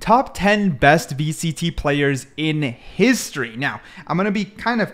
Top 10 best VCT players in history. Now, I'm going to be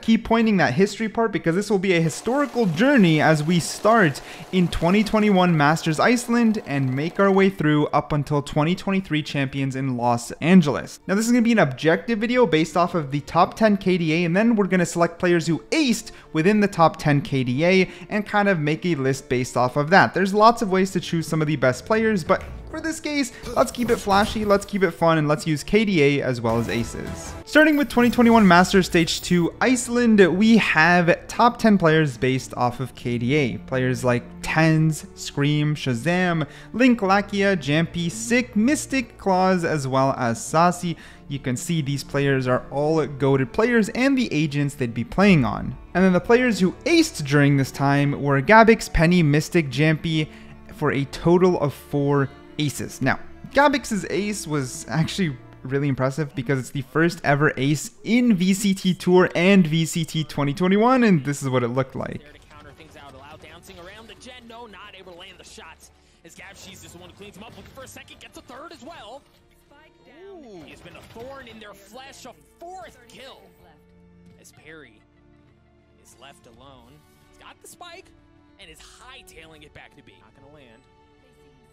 keep pointing that history part because this will be a historical journey as we start in 2021 Masters Iceland and make our way through up until 2023 champions in Los Angeles. Now, this is going to be an objective video based off of the top 10 KDA, and then we're going to select players who aced within the top 10 KDA and kind of make a list based off of that. There's lots of ways to choose some of the best players, but for this case, let's keep it flashy, let's keep it fun, and let's use KDA as well as aces. Starting with 2021 Masters Stage 2 Iceland, we have top 10 players based off of KDA. Players like Tens, Scream, Shazam, Link, Lakia, Jampy, Sick, Mystic, Claus, as well as Sassy. You can see these players are all goated players and the agents they'd be playing on. And then the players who aced during this time were Gabix, Penny, Mystic, Jampy, for a total of 4 aces. Now, Gabix's ace was actually really impressive because it's the first ever ace in VCT Tour and VCT 2021, and this is what it looked like. There to counter things out, allow bouncing around the Gen, no, not able to land the shots. As Gabshi's is the one who cleans him up, looking for a second, gets a third as well. Ooh. He's been a thorn in their flesh, a 4th kill. As Perry is left alone, he's got the spike and is hightailing it back to B. Not gonna land.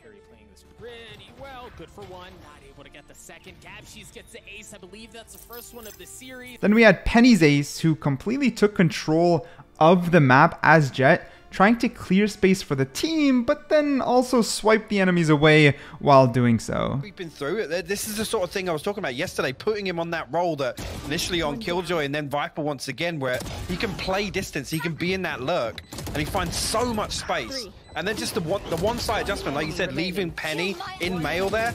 Perry playing this pretty well. Good for one. Not able to get the second. Gabshi's gets the ace. I believe that's the first one of the series. Then we had Penny's ace, who completely took control of the map as Jet, trying to clear space for the team, but then also swipe the enemies away while doing so. Creeping through it. This is the sort of thing I was talking about yesterday, putting him on that role that initially on Killjoy and then Viper once again, where he can play distance, he can be in that lurk, and he finds so much space. And then just the one-side adjustment, like you said, leaving Penny in mail there,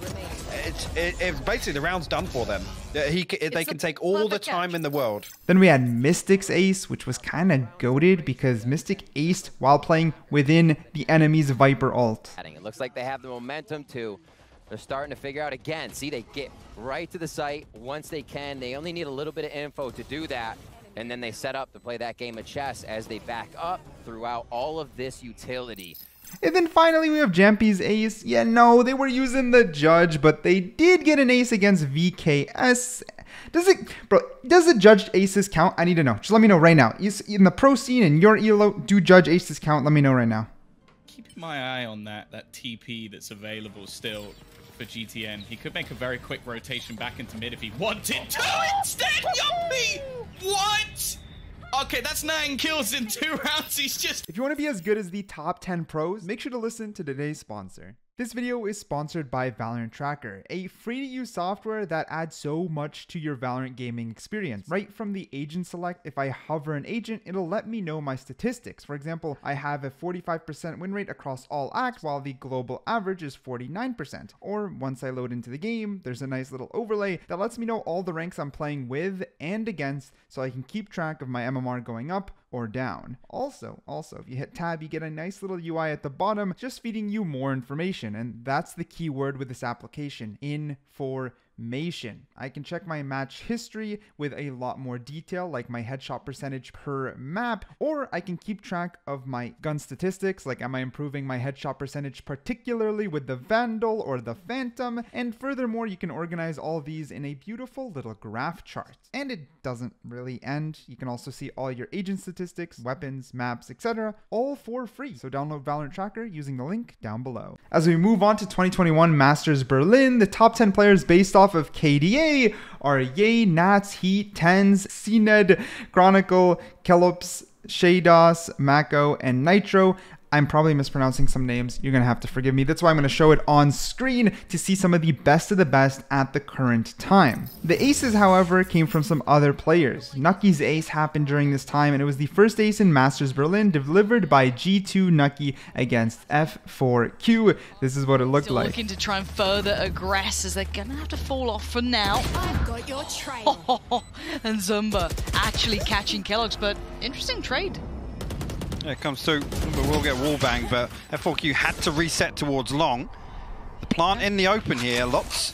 it's basically the round's done for them. They can take all the time in the world. Then we had Mystic's ace, which was kind of goated because Mystic aced while playing within the enemy's Viper ult. It looks like they have the momentum too. They're starting to figure out again. See, they get right to the site once they can. They only need a little bit of info to do that. And then they set up to play that game of chess as they back up throughout all of this utility. And then finally we have Jampy's ace. Yeah, no, they were using the judge, but they did get an ace against VKS. Does the judged aces count? I need to know. Just let me know right now. In the pro scene and your ELO, do judge aces count? Let me know right now. Keep my eye on that TP that's available still for GTN. He could make a very quick rotation back into mid if he wanted to instead. Yuppie! What? Okay, that's 9 kills in 2 rounds. He's just... If you want to be as good as the top 10 pros, make sure to listen to today's sponsor. This video is sponsored by Valorant Tracker, a free-to-use software that adds so much to your Valorant gaming experience. Right from the agent select, if I hover an agent, it'll let me know my statistics. For example, I have a 45% win rate across all acts, while the global average is 49%. Or once I load into the game, there's a nice little overlay that lets me know all the ranks I'm playing with and against, so I can keep track of my MMR going up or down. Also, if you hit tab, you get a nice little UI at the bottom, just feeding you more information. And that's the key word with this application, information. I can check my match history with a lot more detail, like my headshot percentage per map, or I can keep track of my gun statistics, like am I improving my headshot percentage particularly with the Vandal or the Phantom, and furthermore, you can organize all of these in a beautiful little graph chart. And it doesn't really end. You can also see all your agent statistics, weapons, maps, etc., all for free. So download Valorant Tracker using the link down below. As we move on to 2021 Masters Berlin, the top 10 players based off of KDA are Ye, Nats, Heat, Tens, CNED, Chronicle, Kelops, Shados, Mako, and Nitro. I'm probably mispronouncing some names. You're going to have to forgive me. That's why I'm going to show it on screen to see some of the best at the current time. The aces, however, came from some other players. Nucky's ace happened during this time, and it was the first ace in Masters Berlin delivered by G2 Nucky against F4Q. This is what it looked like. Looking to try and further aggress as they're going to have to fall off for now. I've got your trail. And Zumba actually catching Kellogg's, but interesting trade. Yeah, it comes through, but we'll get wallbang, but F4Q had to reset towards long. The plant in the open here, lots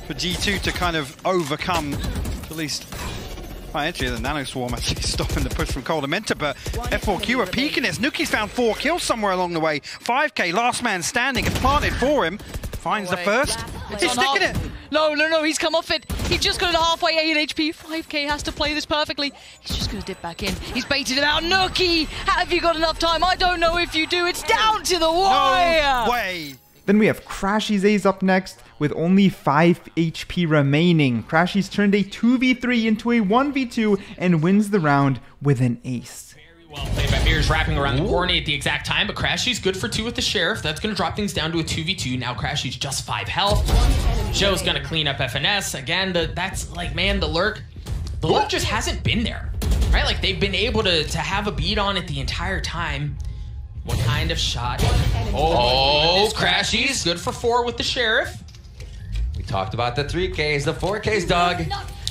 for G2 to kind of overcome, at least, well, actually the Nano Swarm actually stopping the push from Coldamenta, but F4Q are peeking this. Nuki's found 4 kills somewhere along the way. 5K, last man standing, and planted for him. Finds the first. He's sticking it. No, he's come off it. He's just got halfway 8 HP. 5k has to play this perfectly. He's just going to dip back in. He's baited him out. Nookie, have you got enough time? I don't know if you do. It's down to the wire. No way. Then we have Crashy's ace up next with only 5 HP remaining. Crashy's turned a 2v3 into a 1v2 and wins the round with an ace. Well played by Mirrors, wrapping around the corner at the exact time, but Crashy's good for 2 with the Sheriff. That's going to drop things down to a 2v2. Now Crashy's just 5 health. Joe's going to clean up FNS. Again, that's like, man, the lurk just hasn't been there, right? Like, they've been able to have a beat on it the entire time. What kind of shot? Oh, Crashy's good for 4 with the Sheriff. We talked about the 3Ks, the 4Ks, dog.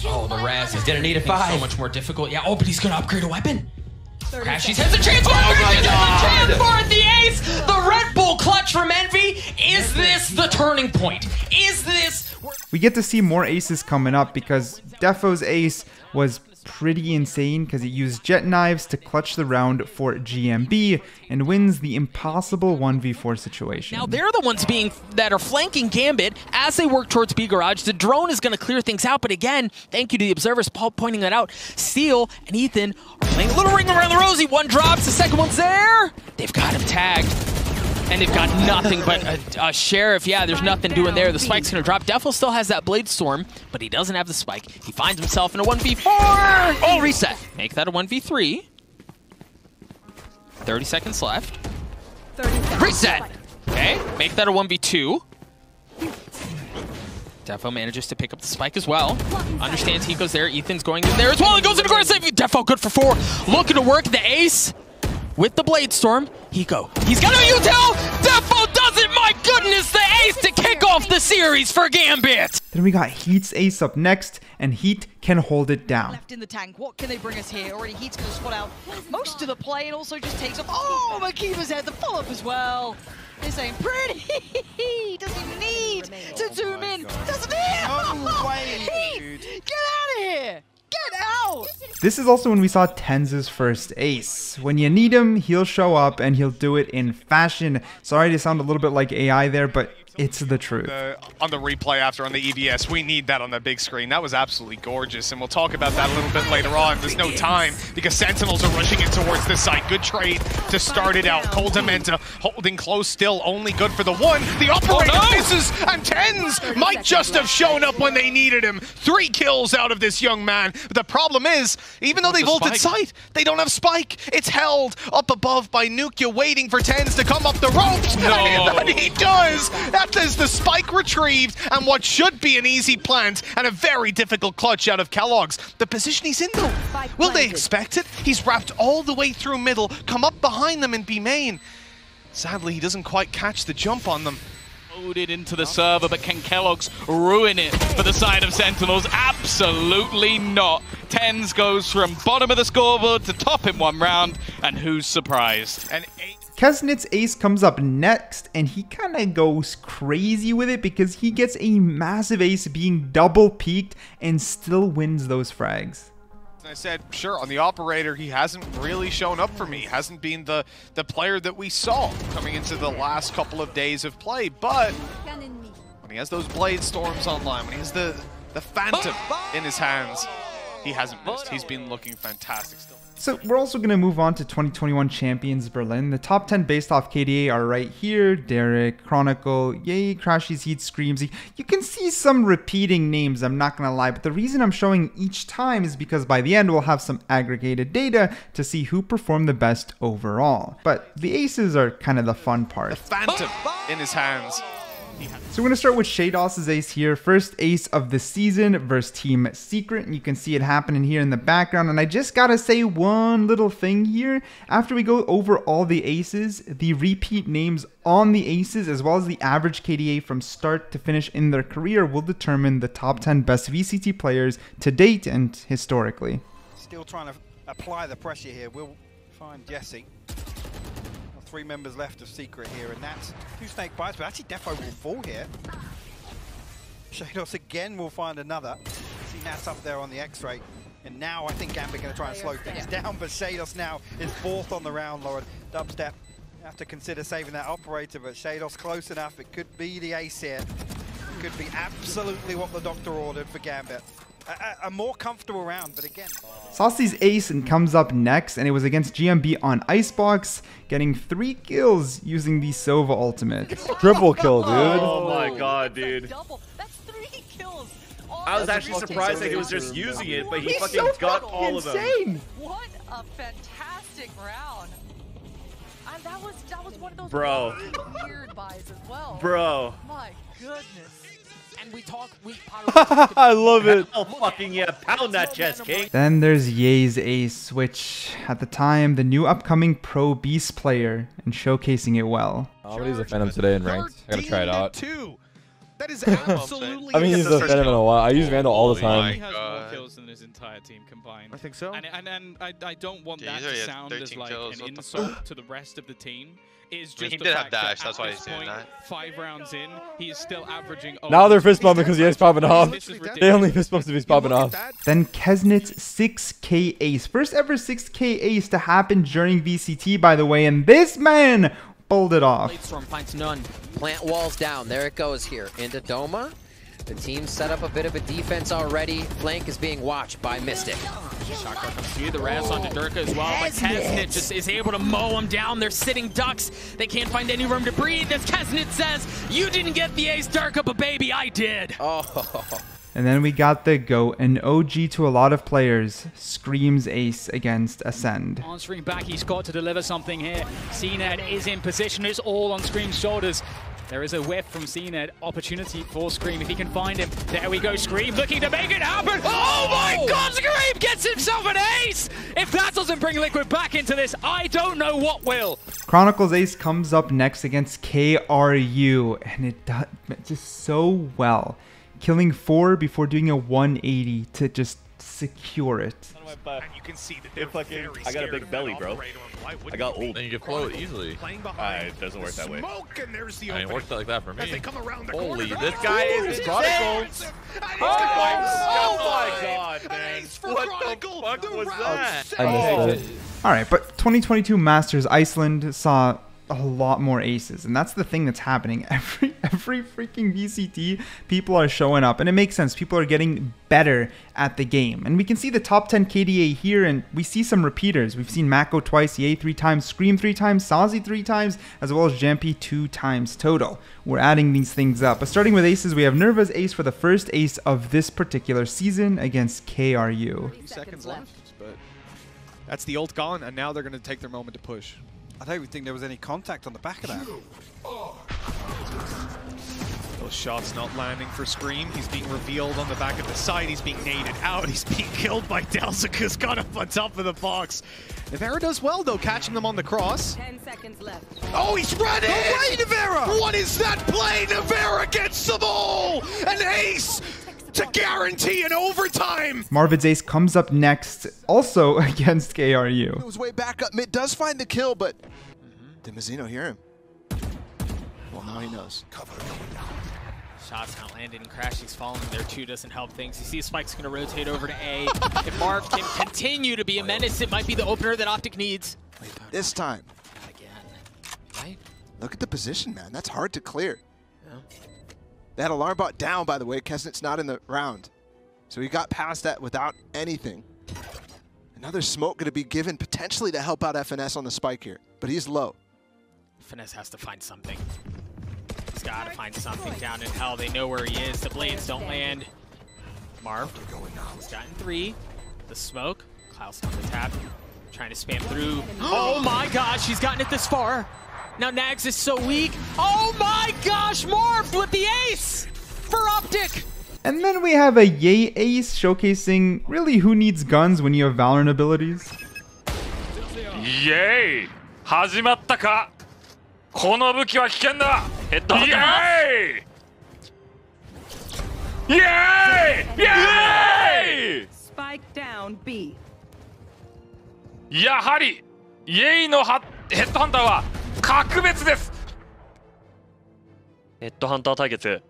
Oh, the Raz is Gonna need a 5. so much more difficult. Yeah, oh, but he's going to upgrade a weapon. Crashy's has a chance for the ace! The Red Bull clutch from Envy! Is this the turning point? Is this... We get to see more aces coming up because Defo's ace was pretty insane because he used jet knives to clutch the round for GMB and wins the impossible 1v4 situation. Now they're the ones that are flanking Gambit as they work towards B Garage. The drone is going to clear things out, but again, thank you to the observers pointing that out. Steel and Ethan are playing a little ring around the rosy. One drops, the second one's there. They've got him tagged. And they've got nothing but a Sheriff. Yeah, there's nothing doing there. The spike's going to drop. Defo still has that Blade Storm, but he doesn't have the spike. He finds himself in a 1v4. Oh, reset. Make that a 1v3. 30 seconds left. Reset. Okay, make that a 1v2. Defo manages to pick up the spike as well. Understands he goes there. Ethan's going in there as well. He goes into aggressive. Defo good for 4. Looking to work the ace. With the Blade Storm, Hiko. He's got a util! Defo does it! My goodness, the ace to kick off the series for Gambit! Then we got Heat's ace up next, and Heat can hold it down. Left in the tank. What can they bring us here? Already Heat's going to spot out most of the play and also just takes off. Oh, Makiva's had the follow-up as well. This ain't pretty. Doesn't need to zoom in. Doesn't need. No way, Heat, get out of here. Get out! This is also when we saw Tenz's first ace. When you need him, he'll show up and he'll do it in fashion. Sorry to sound a little bit like AI there, but it's the truth. On the replay after on the EVS, we need that on the big screen. That was absolutely gorgeous, and we'll talk about that a little bit later on. There's no time because Sentinels are rushing in towards this side. Good trade to start it out. Cold Dementa holding close still, only good for the 1. The operator misses, and Tens might just have shown up when they needed him. 3 kills out of this young man. But the problem is, even though they've ulted sight, they don't have spike. It's held up above by Nukia, waiting for Tens to come up the ropes. And he does. That is the spike retrieved, and what should be an easy plant and a very difficult clutch out of Kellogg's. The position he's in, though, will they expect it? He's wrapped all the way through middle, come up behind them and be main. Sadly, he doesn't quite catch the jump on them. Loaded into the server, but can Kellogg's ruin it for the side of Sentinels? Absolutely not. Tens goes from bottom of the scoreboard to top in 1 round, and who's surprised? And Kesnit's ace comes up next, and he kind of goes crazy with it because he gets a massive ace being double peaked and still wins those frags. I said, sure, on the operator, he hasn't really shown up for me. Hasn't been the player that we saw coming into the last couple of days of play. But when he has those Blade Storms online, when he has the Phantom in his hands, he hasn't missed. He's been looking fantastic still. So we're also going to move on to 2021 Champions Berlin. The top 10 based off KDA are right here. Derek, Chronicle, Yay, Crashy's, Heat, Screams. You can see some repeating names, I'm not going to lie. But the reason I'm showing each time is because by the end we'll have some aggregated data to see who performed the best overall. But the aces are kind of the fun part. The Phantom in his hands. So we're going to start with Shados's ace here. First ace of the season versus Team Secret. And you can see it happening here in the background. And I just got to say one little thing here. After we go over all the aces, the repeat names on the aces, as well as the average KDA from start to finish in their career, will determine the top 10 best VCT players to date and historically. Still trying to apply the pressure here. We'll find Jesse. 3 members left of Secret here, and that's 2 snake bites, but actually Defo will fall here. Shados again will find another. See Nats up there on the X-ray, and now I think Gambit going to try and slow things down, but Shados now is 4th on the round, Lauren. Dubstep have to consider saving that operator, but Shados close enough. It could be the ace here. could be absolutely what the doctor ordered for Gambit. A more comfortable round, but again. Saucy's ace and comes up next, and it was against GMB on Icebox, getting 3 kills using the Sova ultimate. Triple kill, dude. Oh my god, dude. That's 3 kills. I was actually surprised that he was just using it, but he fucking got all of them. What a fantastic round. That was one of those weird buys as well. Bro. My goodness. And we talk, I love it. Oh, fucking yeah. Pound that chest, King. Then there's Ye's ace, which at the time, the new upcoming pro beast player, and showcasing it well. I'm gonna use a Phantom today in ranked. I gotta try it out. That is absolutely. I haven't used a Phantom in a while. I use Vandal all the time. He has more kills than his entire team combined. I think so. And I don't want that to sound as like an insult to the rest of the team. It's just he the did fact have dash, that that's why at he's this doing point, that. 5 rounds in, he is still averaging. Now they're fist bumping because he is popping off. They only fist bumps if he's popping off. Then Kesnit's 6K ace. First ever 6K ace to happen during VCT, by the way, and this man pulled it off. Storm finds none. Plant walls down. There it goes here. Into Doma. The team set up a bit of a defense already. Flank is being watched by Mystic. Shotgun comes through, the Raz onto Durka as well, but Kesnit just is able to mow them down. They're sitting ducks. They can't find any room to breathe. As Kesnit says, you didn't get the ace, Durka, but baby, I did. Oh. And then we got the GOAT, an OG to a lot of players, Scream's ace against Ascend. Answering back, he's got to deliver something here. CNED is in position, it's all on Scream's shoulders. There is a whiff from CNED, opportunity for Scream if he can find him. There we go, Scream looking to make it happen. Oh my god, Scream gets himself an ace! If that doesn't bring Liquid back into this, I don't know what will. Chronicles ace comes up next against KRU, and it does just so well. Killing 4 before doing a 180 to just secure it. And you can see that I got a big belly, bro. I got old. Then you can float easily. It doesn't work that way. I mean, it works like that for me. Holy, this guy is Chronicles. Oh my god, man. What the fuck was that? I missed it. Alright, but 2022 Masters Iceland saw a lot more aces, and that's the thing that's happening. Every freaking VCT, people are showing up, and it makes sense. People are getting better at the game, and we can see the top 10 KDA here, and we see some repeaters. We've seen Mako twice, Ye 3 times, Scream 3 times, Sazi 3 times, as well as Jampy 2 times total. We're adding these things up, but starting with aces, we have Nerva's ace for the first ace of this particular season against KRU. 2 seconds left, but that's the ult gone, and now they're going to take their moment to push. I don't even think there was any contact on the back of that. Those shots not landing for Scream. He's being revealed on the back of the side. He's being naded out. He's being killed by Dittozkul's got up on top of the box. Navera does well, though, catching them on the cross. 10 seconds left. Oh, he's running! No way, Navera! What is that play? Navera gets the ball! An ace! To guarantee an overtime! Marvid's ace comes up next, also against KRU. It was way back up mid, does find the kill, but did Mazzino hear him? Well, now he knows. Shots not landing, Crashing's falling there too, doesn't help things. You see Spike's gonna rotate over to A. If Marv can continue to be a menace, it might be the opener that Optic needs. This time. Not again, right? Look at the position, man. That's hard to clear. Yeah. They had alarm bot down, by the way. Kesnit's not in the round. So he got past that without anything. Another smoke going to be given potentially to help out FNS on the spike here. But he's low. Finesse has to find something. He's got to find something down in hell. They know where he is. The blades don't land. Marv, he's gotten 3. The smoke. Klaus on the tap. Trying to spam through. Oh my gosh, he's gotten it this far. Now Nags is so weak. Oh my gosh, Marv with the ace for Optic. And then we have a Ye ace showcasing really who needs guns when you have Valorant abilities. Yay! 始まったか。この武器は危険だ。ヘッドハンター。イエーイ！イエーイ！ Spike down B. やはりイエイのヘッドハンターは格別です。ヘッドハンター対決。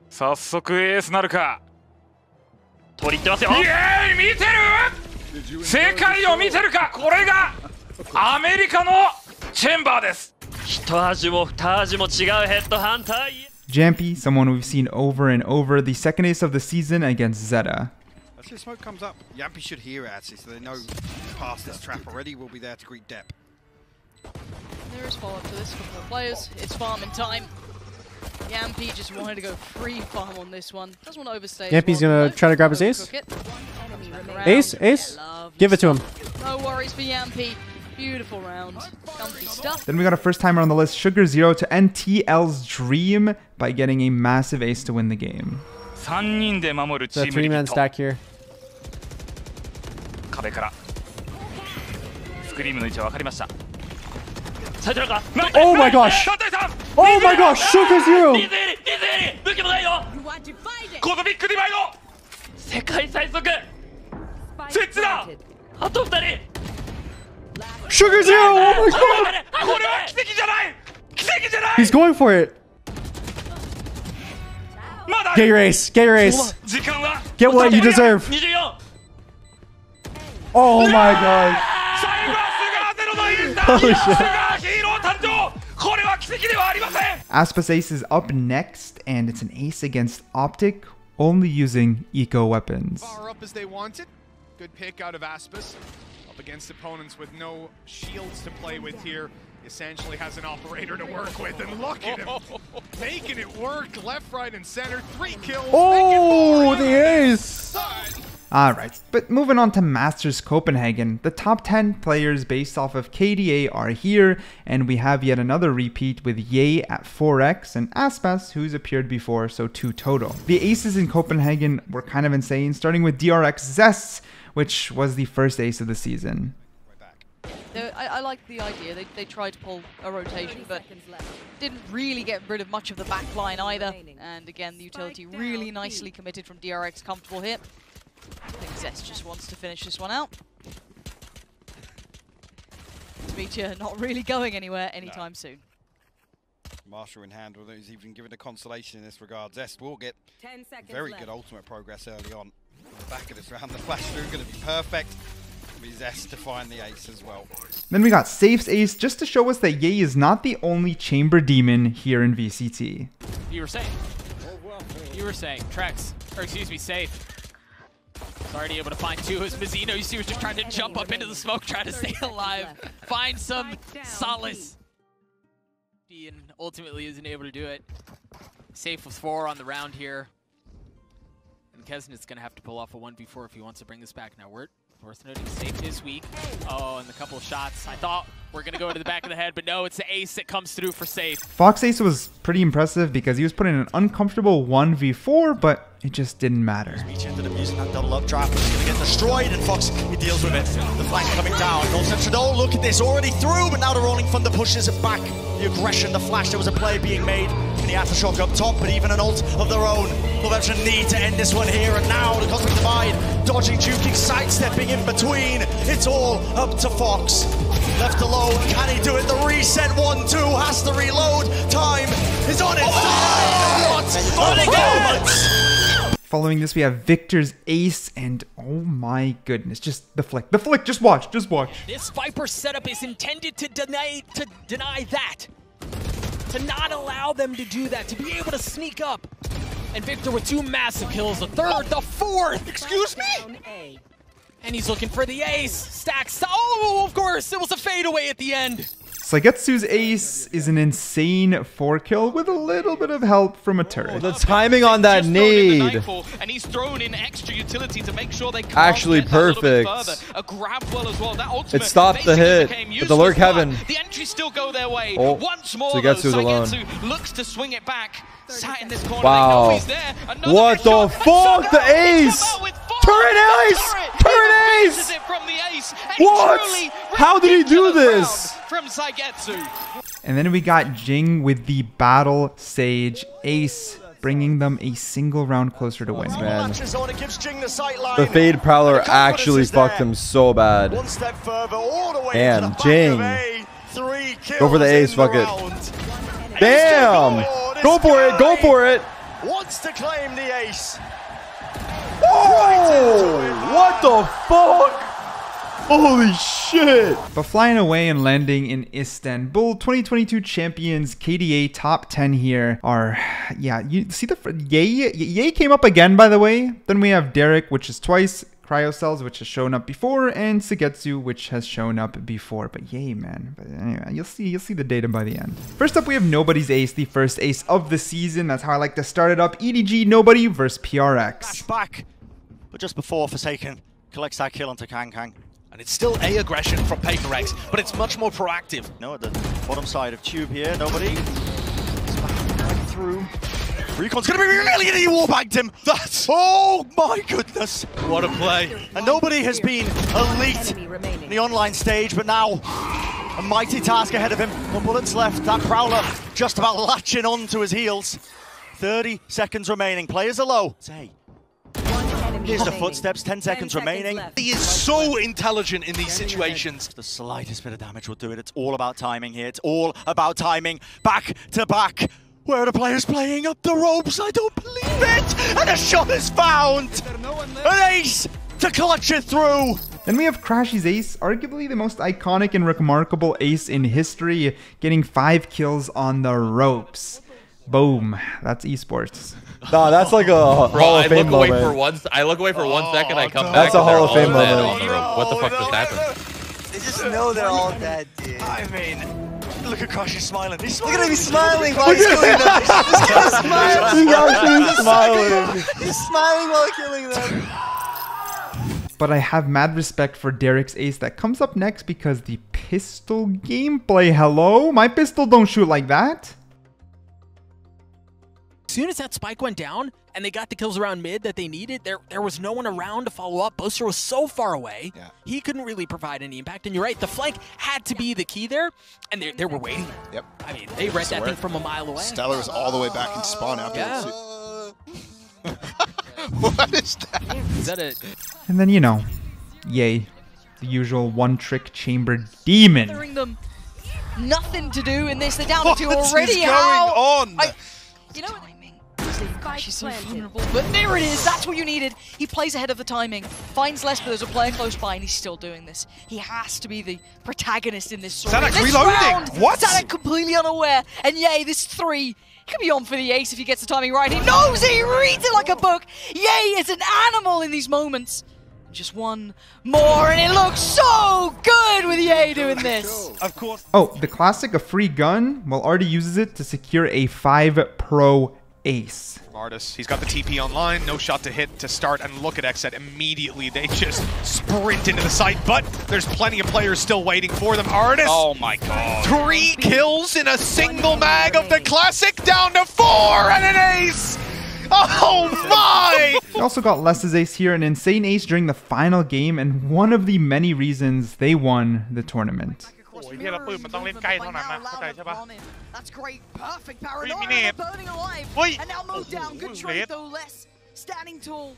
早速エースなるか。取り入ってますよ。イエーイ見てる？世界を見てるか。これがアメリカのチェンバーです。Jampy, someone we've seen over and over, the second ace of the season against Zeta. As the smoke comes up, Yampy should hear it actually, so they know past this trap already. We'll be there to greet Depp. There is follow-up to this for the players. It's farming time. Yampy just wanted to go free farm on this one. Doesn't want to overstay. Yampy's gonna try to grab his ace. Ace? Give it to him. No worries for Yampy. Beautiful round. Comfy stuff. Then we got a first timer on the list, Sugar Zero, to end TL's dream by getting a massive ace to win the game. It's a 3-man stack here. Oh my gosh! Oh my gosh! Sugar Zero! Sugar Zero! Oh my god! He's going for it. Get your ace. Get your ace. Get what you deserve. Oh my god. Holy shit. Aspas ace is up next, and it's an ace against Optic, only using eco weapons. Far up as they wanted. Good pick out of Aspas. Up against opponents with no shields to play with here. Essentially has an operator to work with, and look at him making it work left, right, and center. 3 kills. Oh, the ace! Alright, but moving on to Masters Copenhagen, the top 10 players based off of KDA are here, and we have yet another repeat with Ye at 4x and Aspas, who's appeared before, so 2 total. The aces in Copenhagen were kind of insane, starting with DRX Zest, which was the first ace of the season. I like the idea. They tried to pull a rotation, but didn't really get rid of much of the back line either. And again, the utility really nicely committed from DRX, comfortable here. I think Zest just wants to finish this one out. Feature not really going anywhere anytime soon. Marshall in hand, although he's even given a consolation in this regard. Zest will get very good ultimate progress early on. The back of this round, the flash through going to be perfect. Be Zest to find the ace as well. Then we got Safe's ace, just to show us that Ye is not the only chamber demon here in VCT. You were saying, Trex, or excuse me, Safe. Already able to find 2 as Mizzino, you see, was just trying to jump up into the smoke, trying to stay alive, find some solace. And ultimately isn't able to do it. Safe with 4 on the round here. And Kesnit's going to have to pull off a 1v4 if he wants to bring this back. Now, worth noting, Safe is weak. Oh, and a couple of shots. I thought we're going to go to the back of the head, but no, it's the ace that comes through for Safe. Fox ace was pretty impressive because he was put in an uncomfortable 1v4, but it just didn't matter. Reach into the music, that double up trap is going to get destroyed, and Fox, he deals with it. The flank coming down. No central. Oh, look at this, already through, but now the Rolling Thunder pushes it back. The aggression, the flash, there was a play being made. And the aftershock up top, but even an ult of their own. Corruption need to end this one here, and now the Cosmic Divide, dodging, juking, sidestepping in between. It's all up to Fox. Left alone, can he do it? The reset 1-2 has to reload. Time is on its side. What? Following this, we have Victor's ace, and oh my goodness, just the flick. The flick, just watch, just watch. This Viper setup is intended to deny that. To not allow them to do that, to be able to sneak up. And Victor with 2 massive kills, the 3rd, the 4th, excuse me? And he's looking for the ace, stacks, oh, of course, it was a fadeaway at the end. Saigetsu's ace is an insane 4-kill with a little bit of help from a turret. The timing on that nade. And he's thrown in extra utility to make sure they actually perfect. A grab well as well. That ultimate it stopped the hit with the lurk heaven. The entries still go their way. Oh, once more, Saigetsu's alone. looks to swing it back. Sat in this corner. Wow. He's there. What the fuck? The ace! Turret ace! Turret ace! What? How did he do this? From Saigetsu. And then we got Jing with the Battle Sage ace, bringing them a single round closer to winning. Man, the Fade Prowler actually fucked him so bad. And Jing, go for the ace, fuck it. Bam! Go for it, go for it! Wants to claim the ace. Oh! What the fuck? Holy shit! But flying away and landing in Istanbul, 2022 champions KDA top 10 here are, yeah, you see the Ye came up again, by the way. Then we have Derek, which is twice, Cryocells, which has shown up before, and Sugetsu, which has shown up before. But yay, man. But anyway, you'll see the data by the end. First up, we have Nobody's Ace, the first ace of the season. That's how I like to start it up. EDG Nobody versus PRX. Back, but just before Forsaken collects that kill onto Kang Kang. And it's still A aggression from PaperX, but it's much more proactive. No, at the bottom side of Tube here, Nobody. Right through. Recon's gonna be really easy. Warbagged him. That's, oh my goodness. What a play. And Nobody has been elite in the online stage, but now a mighty task ahead of him. No bullets left. That Prowler just about latching on to his heels. 30 seconds remaining. Players are low. Say. Here's the footsteps, 10 seconds remaining. He is so intelligent in these situations. The slightest bit of damage will do it. It's all about timing here. It's all about timing. Back to back. Where are the players playing up the ropes? I don't believe it! And a shot is found! An ace to clutch it through! Then we have Crashy's ace, arguably the most iconic and remarkable ace in history, getting 5 kills on the ropes. Boom. That's esports. Nah, that's like a Hall of Fame moment. I look away for 1 second, I come back. That's a Hall of Fame moment. What the fuck just happened? They just know they're all dead, dude. I mean, look at Crashy smiling. He's smiling. Look at him, he's smiling while he's killing them. He's actually smiling. He's smiling while killing them. But I have mad respect for Derek's ace that comes up next because the pistol gameplay. Hello? My pistol don't shoot like that. As soon as that spike went down and they got the kills around mid that they needed, there was no one around to follow up. Boaster was so far away, he couldn't really provide any impact. And you're right, the flank had to be the key there, and they were waiting. Yep. I mean, they read that thing from a mile away. Stellar was all the way back in spawn after Yeah. What is that? Is that a... And then, you know, yay, the usual one-trick chamber demon. Them nothing to do in this. They're down to 2 already. What is going on? You know what I mean? She's so vulnerable, but there it is. That's what you needed. He plays ahead of the timing, finds less, but there's a player close by, and he's still doing this. He has to be the protagonist in this story. Zanuck reloading. What? Zanuck completely unaware, and yay, this 3. He could be on for the ace if he gets the timing right. He knows it. He reads it like a book. Yay is an animal in these moments. Just one more, and it looks so good with Ye doing this. Of course. Oh, the classic, a free gun. Well, Artie uses it to secure a 5 pro ace. Artis, he's got the TP online, no shot to hit to start, and look at Xset immediately. They just sprint into the site, but there's plenty of players still waiting for them. Artis, oh my god. 3 kills in a single mag of the classic, down to 4 and an ace! Oh my! They also got Les's ace here, an insane ace during the final game, and one of the many reasons they won the tournament. That's great, perfect paranoia, burning alive, and now moved down. Good trade though, Les standing tall,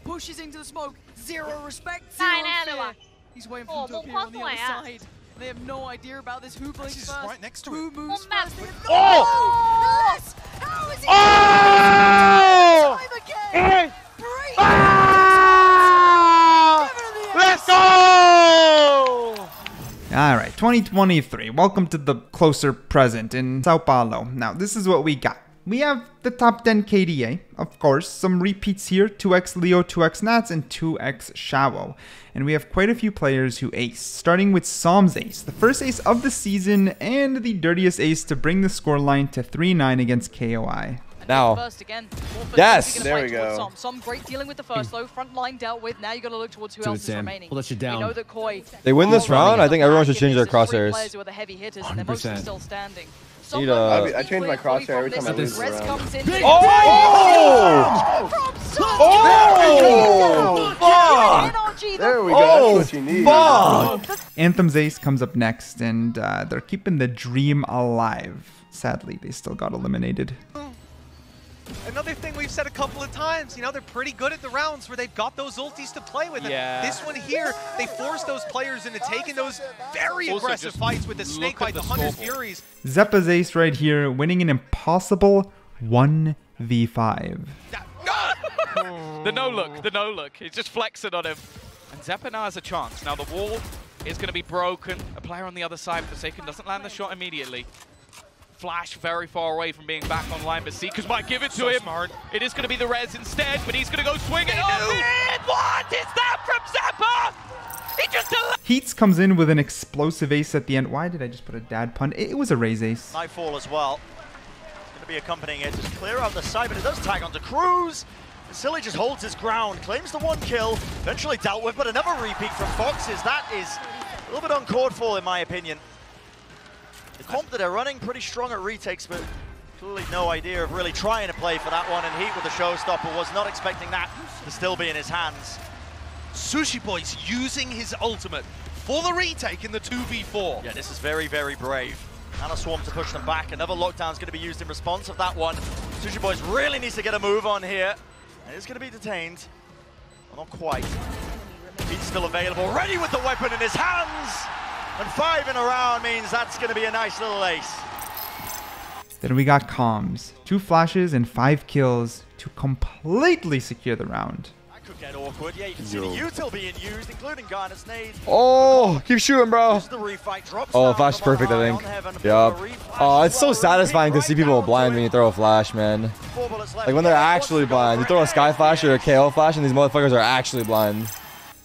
pushes into the smoke, 0 respect, 0 fear. He's waiting for him to appear on the other side. They have no idea about this. Who blinks first? Right next to Who moves first? Oh! Les! How is he? Oh! Time again! Let's go! Alright, 2023. Welcome to the closer present in Sao Paulo. Now, this is what we got. We have the top 10 KDA, of course, some repeats here, 2x Leo, 2x Nats, and 2x Shao. And we have quite a few players who ace, starting with Psalm's ace, the first ace of the season, and the dirtiest ace to bring the scoreline to 3-9 against KOI. Now, first again. yes, there we go. Some great dealing with the first though, front line dealt with, now you got to look towards who else is remaining. We'll let you down. We know that Koi, They win this round, I think everyone should change their crosshairs. players who are the heavy hitters, and they're mostly still standing. Need I change my crosshair every time I lose a round. There we go, that's what you need. Anthem's ace comes up next, and they're keeping the dream alive. Sadly, they still got eliminated. Another thing we've said a couple of times, you know, they're pretty good at the rounds where they've got those ultis to play with. Yeah. And this one here, they force those players into taking those very aggressive fights with the snake bite, the 100 Furies. Zeppa's ace right here, winning an impossible 1v5. The no look, He's just flexing on him. And Zeppa now has a chance. Now the wall is going to be broken. A player on the other side, Forsaken, doesn't land the shot immediately. Flash very far away from being back online, but Seekers might give it to him. Smart. It is going to be the res instead, but he's going to go swing it off it! What is that from Zeppa? He just Heats comes in with an explosive ace at the end. Why did I just put a dad pun? It was a raise ace. Nightfall as well. Going to be accompanying it. Just clear out the side, but it does tag onto Cruz. Silly just holds his ground, claims the 1 kill, eventually dealt with, but another repeat from Foxes. That is a little bit uncalled for, in my opinion. The comp that they're running pretty strong at retakes, but clearly no idea of really trying to play for that one. And Heat with the showstopper was not expecting that to still be in his hands. Sushi Boy's using his ultimate for the retake in the 2v4. Yeah, this is very, very brave. And a swarm to push them back. Another lockdown's going to be used in response of that one. Sushi Boys really needs to get a move on here. And it's going to be detained. Well, not quite. He's still available, ready with the weapon in his hands. And 5 in a round means that's going to be a nice little ace. Then we got comms. 2 flashes and 5 kills to completely secure the round. That could get awkward. Yeah, you can see the util being used, including Garnet's nade. Oh, keep shooting, bro. Oh, flash is perfect, I think. Yup. Oh, it's so satisfying to see people blind when you throw a flash, man. Like when they're actually blind. You throw a sky flash or a KO flash and these motherfuckers are actually blind.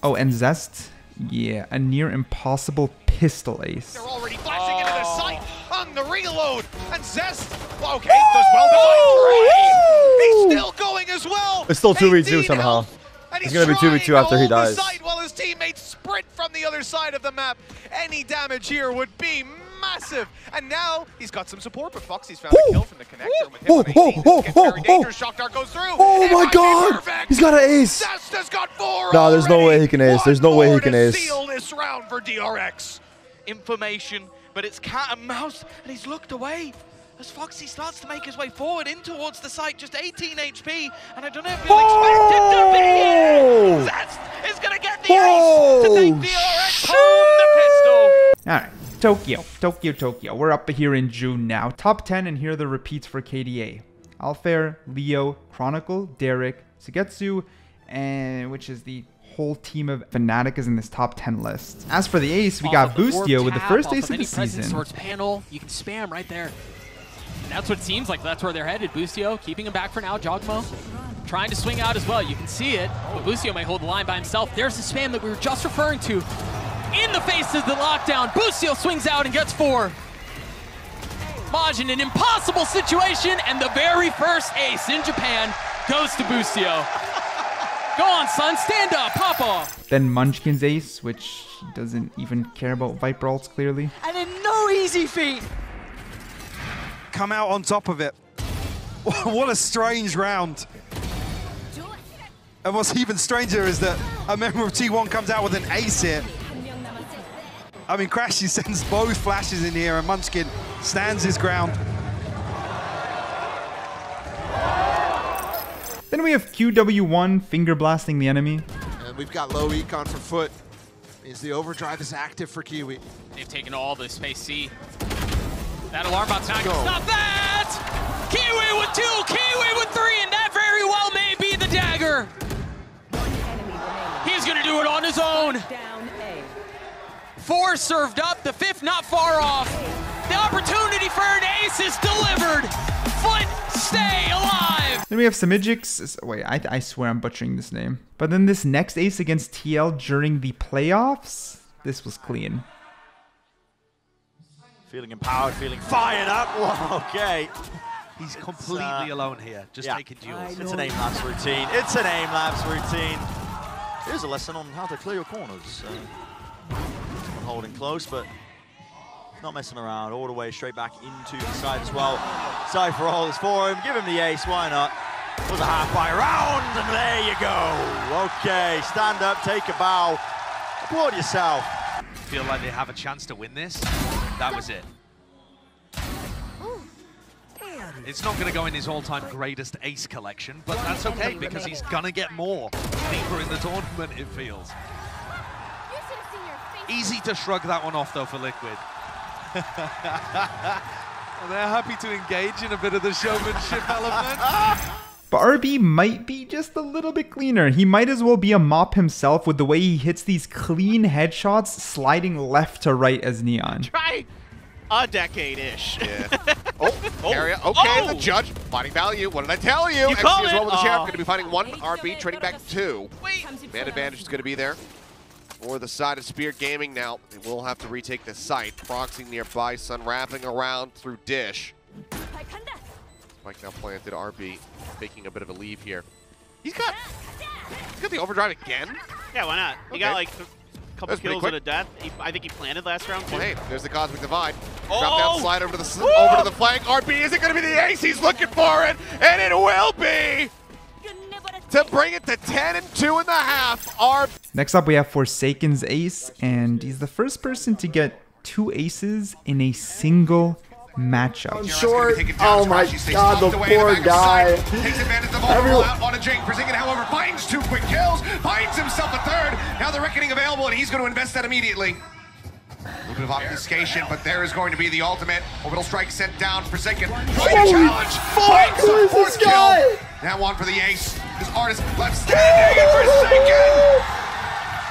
Oh, and Zest. Yeah, a near impossible pistol ace. They're already flashing into the site on the reload. And Zest, okay, does well. He's still going as well. It's still 2v2 somehow. It's going to be 2v2 after he dies. While his teammates sprint from the other side of the map. Any damage here would be massive. And now he's got some support, but Foxy's found a kill from the connector with him. Shock dart goes through. Oh my god! He's got an ace. Zest has got 4. No, there's no way he can ace. There's no way he can ace. Seal this round for DRX. Information, but it's cat and mouse, and he's looked away. As Foxy starts to make his way forward in towards the site, just 18 HP, and I don't know if you'll expect him to be here. Zest is going to get the ace to take DRX home the pistol. Alright, Tokyo. We're up here in June now. Top 10, and here are the repeats for KDA. Alfair, Leo, Chronicle, Derek, Sugetsu, and which is the whole team of Fnatic is in this top 10 list. As for the ace, we got Boostio with the first ace of the season. Towards panel, you can spam right there. And that's what it seems like. That's where they're headed. Boostio keeping him back for now. Jogmo trying to swing out as well. You can see it, but Boostio may hold the line by himself. There's the spam that we were just referring to. In the face of the lockdown, Boostio swings out and gets 4. Maj in an impossible situation, and the very first ace in Japan goes to Boostio. Go on, son, stand up, pop off. Then Munchkin's ace, which doesn't even care about Viper ults clearly. And in no easy feat. Come out on top of it. What a strange round. And what's even stranger is that a member of T1 comes out with an ace here. I mean, Crashy sends both flashes in here and Munchkin stands his ground. Then we have QW1 finger blasting the enemy. And we've got low econ for Foot. Means the overdrive is active for Kiwi. They've taken all the space C. That alarm bot's not gonna stop that! Kiwi with 2, Kiwi with 3, and that very well may be the dagger. He's gonna do it on his own. 4 served up, the 5th not far off. The opportunity for an ace is delivered. Foot, stay alive. Then we have Samijix. Wait, I swear I'm butchering this name. But then this next ace against TL during the playoffs, this was clean. Feeling empowered, feeling fired up. Whoa, okay. He's completely alone here, just taking duels. It's an aim labs routine. It's an aim labs routine. Here's a lesson on how to clear your corners. Holding close, but not messing around. All the way straight back into the side as well. Cypher holds for him. Give him the ace. Why not? It was a half-by round, and there you go. Okay, stand up, take a bow. Applaud yourself. Feel like they have a chance to win this. That was it. It's not going to go in his all-time greatest ace collection, but that's okay because he's going to get more deeper in the tournament, it feels. Easy to shrug that one off, though, for Liquid. And they're happy to engage in a bit of the showmanship element. But RB might be just a little bit cleaner. He might as well be a mop himself with the way he hits these clean headshots sliding left to right as Neon. Try a decade-ish. Yeah. Area. Okay, the judge finding value. What did I tell you? You XC call as well it. with the sheriff. Going to be finding one. RB trading back 2. Man advantage is going to be there for the side of Spear Gaming now. They will have to retake the site. Proxy nearby. Sun wrapping around through Dish. Spike now planted. RB making a bit of a leave here. He's got the overdrive again. Yeah, why not? He got like a couple That's pretty kills quick. and a death. I think he planted last round too. Well, hey, there's the Cosmic Divide. Drop down, slide over to the flank. RB, is it going to be the ace? He's looking for it, and it will be to bring it to 10 and 2.5. Next up, we have Forsaken's ace, and he's the first person to get 2 aces in a single matchup. Short. Oh my god, the poor guy. Takes advantage of the out on a Jake. Forsaken, however, finds 2 quick kills, finds himself a 3rd. Now the Reckoning available, and he's going to invest that immediately. A little bit of obfuscation, but there is going to be the ultimate. Orbital strike sent down. Forsaken trying to challenge. Finds the 4th kill. Now on for the ace. This artist left standing, and Forsaken.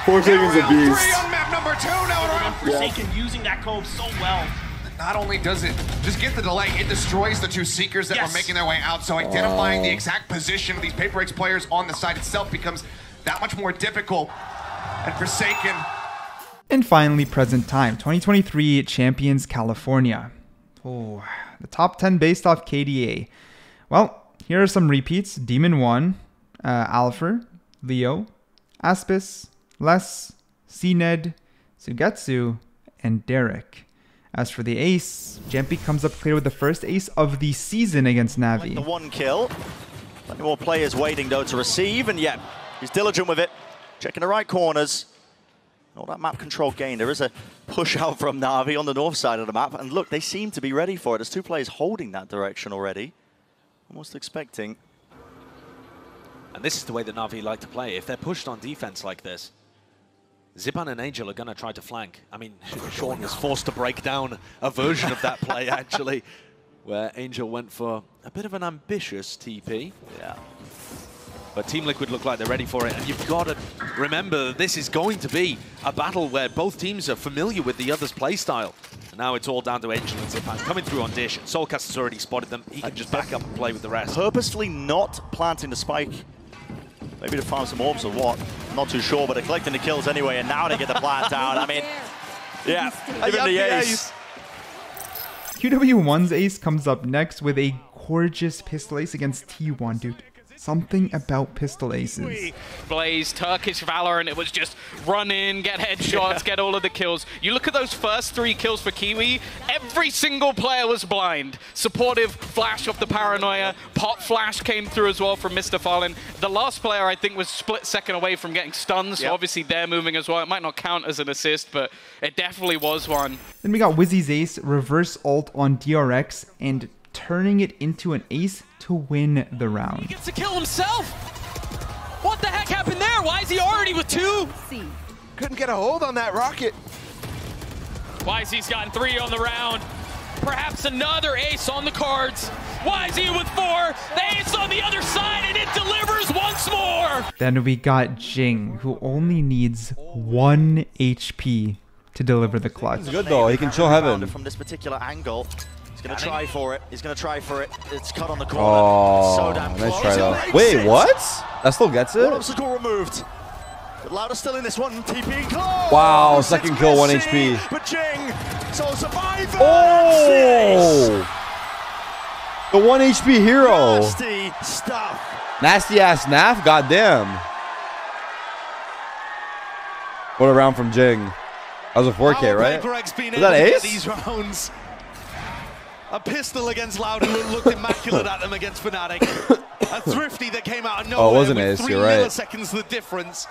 Forsaken's a beast. 3 on map number 2. Now around Forsaken using that cove so well. Not only does it just get the delay, it destroys the 2 Seekers that were making their way out. So identifying the exact position of these Paper X players on the site itself becomes that much more difficult. And Forsaken. And finally, present time, 2023 Champions California. Oh, the top 10 based off KDA. Well, here are some repeats. Demon 1, Alpher, Leo, Aspis, Les, CNED, Sugetsu, and Derek. As for the ace, Jempi comes up clear with the first ace of the season against Navi. The 1 kill. Plenty more players waiting though to receive, and yeah, he's diligent with it. Checking the right corners. All that map control gain. There is a push out from Navi on the north side of the map, and look, they seem to be ready for it. There's 2 players holding that direction already. Almost expecting. And this is the way that Navi like to play. If they're pushed on defense like this, Ziban and Angel are going to try to flank. I mean, Sean was forced to break down a version of that play, actually, where Angel went for a bit of an ambitious TP. Yeah. But Team Liquid look like they're ready for it. And you've got to remember that this is going to be a battle where both teams are familiar with the other's playstyle. And now it's all down to Angel and Ziban coming through on Dish. And Soulcast has already spotted them. He can just back up and play with the rest. Purposefully not planting the spike. Maybe to farm some orbs or what. Not too sure, but they're collecting the kills anyway, and now they get the plant down. I mean, yeah, even the ace. QW1's ace comes up next with a gorgeous pistol ace against T1, dude. Something about pistol aces. Blaze, Turkish Valorant, it was just run in, get headshots, get all of the kills. You look at those first 3 kills for Kiwi, every single player was blind. Supportive flash off the Paranoia, pop flash came through as well from Mr. Fallen. The last player, I think, was split second away from getting stunned, so obviously they're moving as well. It might not count as an assist, but it definitely was one. Then we got Wizzy's ace, reverse ult on DRX, and turning it into an ace to win the round. He gets to kill himself! What the heck happened there? Why is he already with 2? Couldn't get a hold on that rocket. YZ's gotten 3 on the round. Perhaps another ace on the cards. YZ with 4. The ace on the other side, and it delivers once more! Then we got Jing, who only needs 1 HP to deliver the clutch. He's good though, he can chill heaven. From this particular angle. He's going to try for it. He's going to try for it. It's cut on the corner. Oh, So damn close. nice try though. Wait, what? That still gets it? One obstacle removed. But Lauda still in this one. TP close. Wow, second kill, 1 HP. But Jing, sole survivor. Oh! The 1 HP hero. Nasty stuff. Nasty ass Naf, goddamn. What a round from Jing. That was a 4K, right? Was that ace? These rounds. A pistol against Loud looked immaculate at them against Fnatic. A Thrifty that came out of nowhere. Oh, it wasn't with ace, 3 you're right. milliseconds the difference.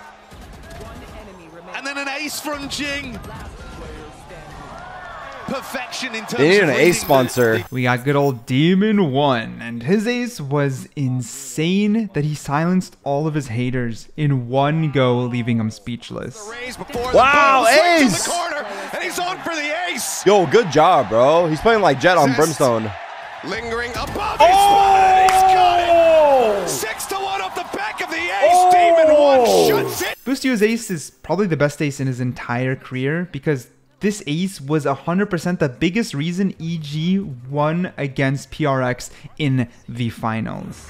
And then an ace from Jing. Perfection in terms They need of an ace sponsor. We got good old Demon 1, and his ace was insane that he silenced all of his haters in one go, leaving him speechless. Wow, ace! And he's on for the ace. Yo, good job, bro. He's playing like Jet on Brimstone. Lingering above. Oh! He's got it. Boostio's ace is probably the best ace in his entire career because this ace was 100% the biggest reason EG won against PRX in the finals.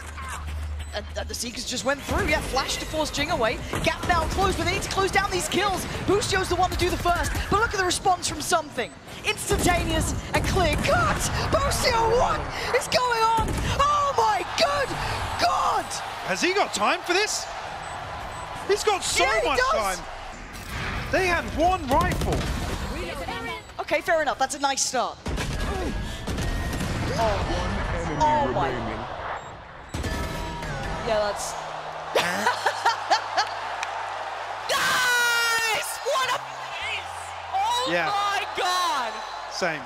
And the Seekers just went through, yeah, flash to force Jing away. Gap now closed, but they need to close down these kills. Boostio's the one to do the first, but look at the response from something. Instantaneous and clear cut! Boostio, what is going on? Oh my good God! Has he got time for this? He's got so much time. They had one rifle. Okay, fair enough. That's a nice start. Oh my. Yeah, that's... Nice! What a ace! Oh my God! Same.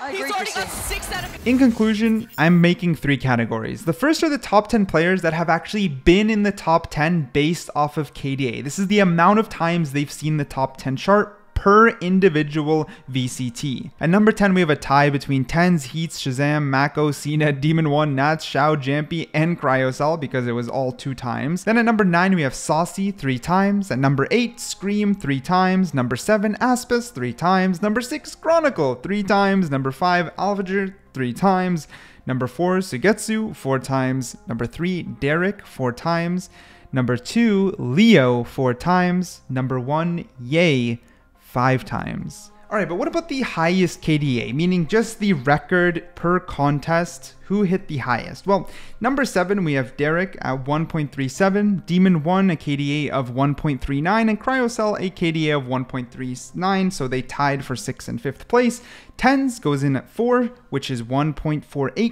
He's already got 6 out of... In conclusion, I'm making 3 categories. The first are the top 10 players that have actually been in the top 10 based off of KDA. This is the amount of times they've seen the top 10 chart per individual VCT. At number 10, we have a tie between Tens, Heats, Shazam, Mako, CNET, Demon 1, Nats, Shao, Jampy, and Cryocell because it was all 2 times. Then at number 9, we have Saucy 3 times. At number 8, Scream 3 times. Number 7, Aspis 3 times. Number 6, Chronicle 3 times. Number 5, Alvager 3 times. Number 4, Sugetsu 4 times. Number 3, Derek 4 times. Number 2, Leo 4 times. Number 1, Ye 5 times. Alright, but what about the highest KDA, meaning just the record per contest? Who hit the highest? Well, number 7, we have Derek at 1.37, Demon 1 a KDA of 1.39, and Cryocell a KDA of 1.39, so they tied for 6th and 5th place. Tens goes in at 4, which is 1.48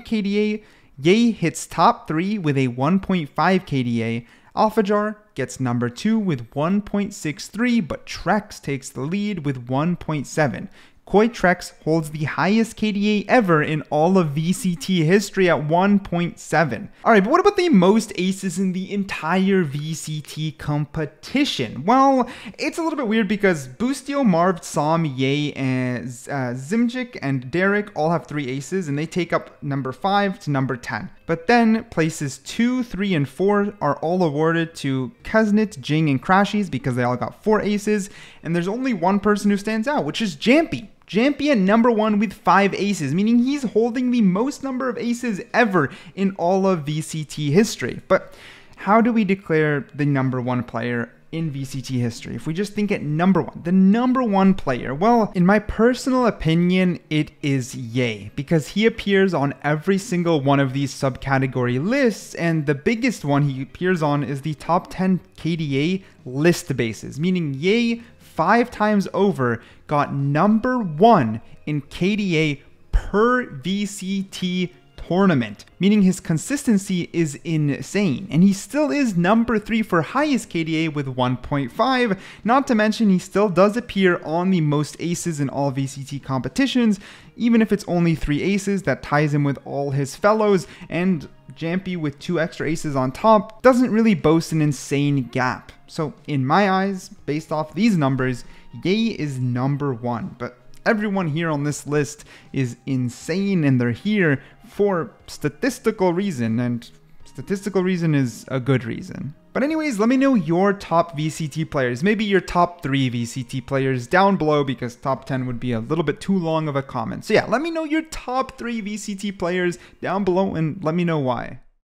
KDA. Ye hits top 3 with a 1.5 KDA. AlphaJar gets number 2 with 1.63, but Trex takes the lead with 1.7. Koi Trex holds the highest KDA ever in all of VCT history at 1.7. Alright, but what about the most aces in the entire VCT competition? Well, it's a little bit weird because Boostio, Marv, Som, Ye, and Zimjik and Derek all have 3 aces and they take up number 5 to number 10. But then places 2, 3, and 4 are all awarded to Kuznit, Jing, and Crashies because they all got 4 aces. And there's only one person who stands out, which is Jampy. Jampy at number 1 with 5 aces, meaning he's holding the most number of aces ever in all of VCT history. But how do we declare the number 1 player in VCT history? If we just think at number 1, the number 1 player, well, in my personal opinion, it is Ye, because he appears on every single one of these subcategory lists, and the biggest one he appears on is the top 10 KDA list bases, meaning Ye 5 times over got number 1 in KDA per VCT tournament, meaning his consistency is insane, and he still is number 3 for highest KDA with 1.5, not to mention he still does appear on the most aces in all VCT competitions, even if it's only 3 aces. That ties him with all his fellows, and Jampy with 2 extra aces on top doesn't really boast an insane gap. So in my eyes, based off these numbers, Ye is number 1, but everyone here on this list is insane and they're here for statistical reason, and statistical reason is a good reason. But anyways, let me know your top VCT players, maybe your top 3 VCT players down below, because top 10 would be a little bit too long of a comment. So yeah, let me know your top 3 VCT players down below and let me know why.